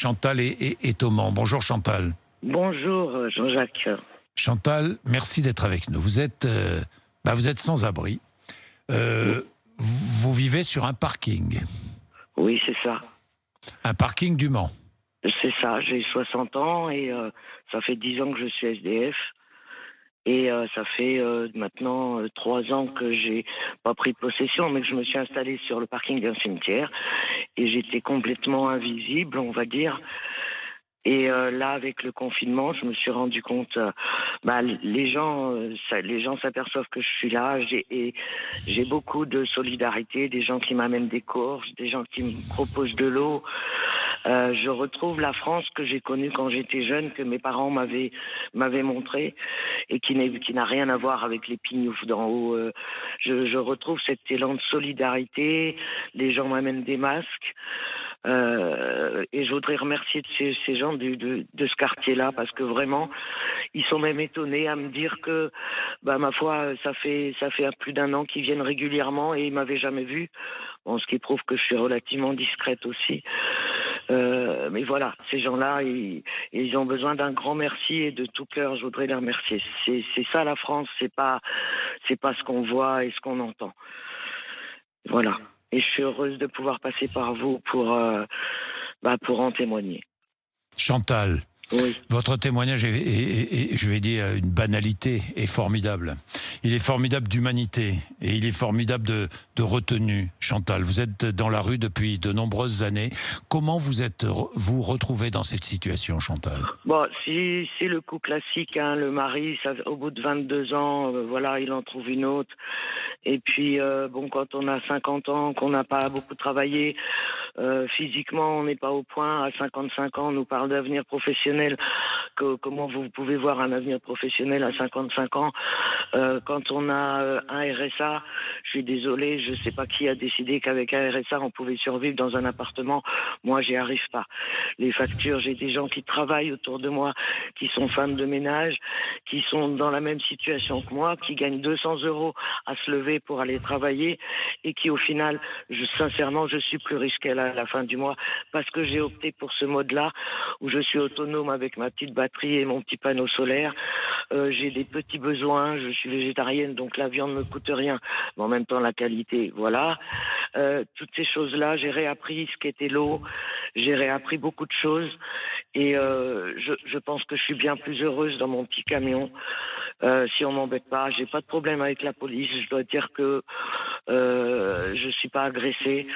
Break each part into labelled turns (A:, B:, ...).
A: Chantal est au Mans. Bonjour Chantal.
B: Bonjour Jean-Jacques.
A: Chantal, merci d'être avec nous. Vous êtes sans abri. Vous vivez sur un parking.
B: Oui, c'est ça.
A: Un parking du Mans.
B: C'est ça, j'ai 60 ans et ça fait 10 ans que je suis SDF. Et ça fait maintenant 3 ans que j'ai pas pris possession, mais que je me suis installé sur le parking d'un cimetière. Et j'étais complètement invisible, on va dire. Et là, avec le confinement, je me suis rendu compte, les gens s'aperçoivent que je suis là. J'ai beaucoup de solidarité, des gens qui m'amènent des courses, des gens qui me proposent de l'eau. Je retrouve la France que j'ai connue quand j'étais jeune, que mes parents m'avaient montré, et qui n'a rien à voir avec les pignoufs d'en haut. Je retrouve cet élan de solidarité. Les gens m'amènent des masques. Et je voudrais remercier ces gens de ce quartier-là, parce que vraiment, ils sont même étonnés à me dire que, ma foi, ça fait plus d'1 an qu'ils viennent régulièrement et ils m'avaient jamais vu. Bon, ce qui prouve que je suis relativement discrète aussi. Mais voilà, ces gens-là, ils ont besoin d'un grand merci, et de tout cœur, je voudrais les remercier. C'est ça la France, c'est pas ce qu'on voit et ce qu'on entend. Voilà. Et je suis heureuse de pouvoir passer par vous pour en témoigner.
A: Chantal,
B: Oui.
A: votre témoignage est, je vais dire, une banalité, est formidable. Il est formidable d'humanité et il est formidable de retenue. Chantal, vous êtes dans la rue depuis de nombreuses années. Comment vous retrouvez dans cette situation, Chantal?
B: Bon, si c'est le coup classique, hein, le mari, ça, au bout de 22 ans, voilà, il en trouve une autre. Et puis, quand on a 50 ans, qu'on n'a pas beaucoup travaillé, physiquement, on n'est pas au point. À 55 ans, on nous parle d'avenir professionnel. Comment vous pouvez voir un avenir professionnel à 55 ans? Quand on a un RSA, je suis désolée, je ne sais pas qui a décidé qu'avec un RSA, on pouvait survivre dans un appartement. Moi, j'y arrive pas. Les factures, j'ai des gens qui travaillent autour de moi, qui sont femmes de ménage, qui sont dans la même situation que moi, qui gagnent 200 € à se lever pour aller travailler, et qui, au final, sincèrement, je suis plus riche qu'elle à la fin du mois, parce que j'ai opté pour ce mode-là, où je suis autonome avec ma petite batterie et mon petit panneau solaire. J'ai des petits besoins, je suis végétarienne, donc la viande ne me coûte rien, mais en même temps la qualité, voilà. Toutes ces choses-là, j'ai réappris ce qu'était l'eau, j'ai réappris beaucoup de choses, et je pense que je suis bien plus heureuse dans mon petit camion. Si on m'embête pas, j'ai pas de problème avec la police. Je dois dire que je suis pas agressée.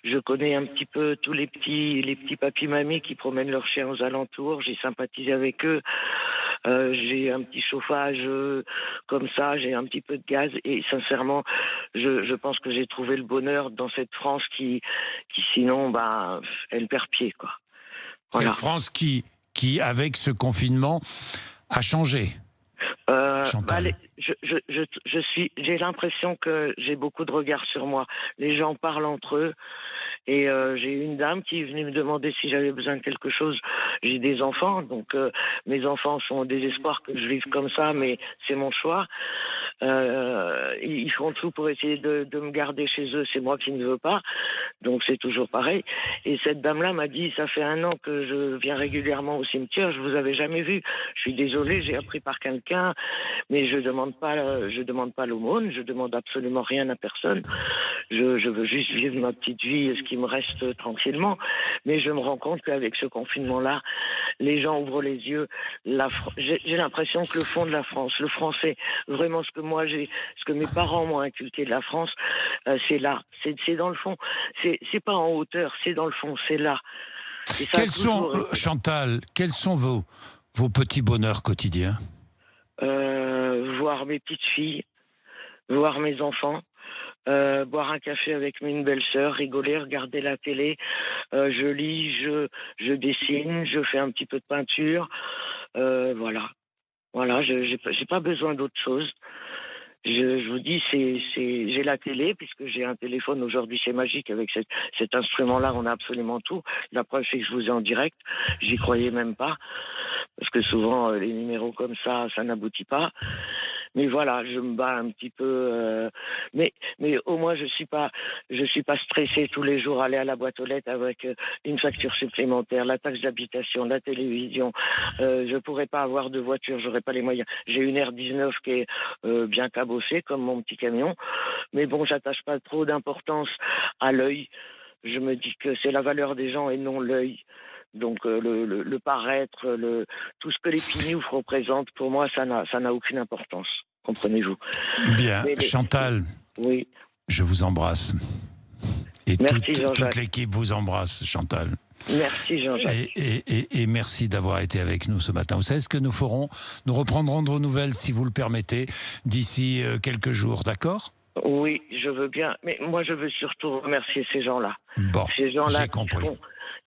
B: Je connais un petit peu tous les petits papis mamies qui promènent leurs chiens aux alentours. J'ai sympathisé avec eux. J'ai un petit chauffage comme ça. J'ai un petit peu de gaz, et sincèrement, je pense que j'ai trouvé le bonheur dans cette France qui sinon, elle perd pied, quoi. Voilà.
A: Cette France qui, avec ce confinement, a changé. Chantal.
B: J'ai l'impression que j'ai beaucoup de regards sur moi. Les gens parlent entre eux. Et j'ai une dame qui est venue me demander si j'avais besoin de quelque chose. J'ai des enfants, donc mes enfants sont au désespoir que je vive comme ça, mais c'est mon choix. Ils font tout pour essayer de me garder chez eux, c'est moi qui ne veux pas, donc c'est toujours pareil. Et cette dame-là m'a dit, ça fait 1 an que je viens régulièrement au cimetière, je vous avais jamais vu. Je suis désolée, j'ai appris par quelqu'un, mais je demande pas l'aumône, je demande absolument rien à personne. Je veux juste vivre ma petite vie, ce qui me reste tranquillement. Mais je me rends compte qu'avec ce confinement-là, les gens ouvrent les yeux. J'ai l'impression que le fond de la France, le français, vraiment ce que mes parents m'ont inculqué de la France, c'est là. C'est dans le fond. C'est pas en hauteur, c'est dans le fond, c'est là. Et ça
A: Chantal, quels sont vos petits bonheurs quotidiens?
B: Voir mes petites filles, voir mes enfants. Boire un café avec une belle-sœur, rigoler, regarder la télé, je lis, je dessine, je fais un petit peu de peinture, voilà. Voilà, j'ai pas besoin d'autre chose. Je vous dis, j'ai la télé, puisque j'ai un téléphone aujourd'hui, c'est magique, avec cet instrument-là, on a absolument tout. La preuve, c'est que je vous ai en direct, j'y croyais même pas, parce que souvent, les numéros comme ça n'aboutit pas. mais voilà, je me bats un petit peu. Mais au moins, je suis pas stressée tous les jours à aller à la boîte aux lettres avec une facture supplémentaire, la taxe d'habitation, la télévision. Je pourrais pas avoir de voiture, j'aurais pas les moyens. J'ai une R19 qui est bien cabossée, comme mon petit camion. Mais bon, j'attache pas trop d'importance à l'œil. Je me dis que c'est la valeur des gens et non l'œil. Donc le paraître, tout ce que les pignoufs représentent, pour moi, ça n'a aucune importance. Comprenez-vous?
A: Bien,
B: Mais
A: Chantal,
B: oui.
A: je vous embrasse. Et
B: Merci,
A: toute
B: Jean-Jacques.
A: l'équipe vous embrasse, Chantal.
B: Merci, Jean-Jacques.
A: Et merci d'avoir été avec nous ce matin. Vous savez ce que nous ferons? Nous reprendrons de vos nouvelles, si vous le permettez, d'ici quelques jours, d'accord?
B: Oui, je veux bien. Mais moi, je veux surtout remercier ces gens-là.
A: Bon,
B: Ces gens-là
A: j'ai compris.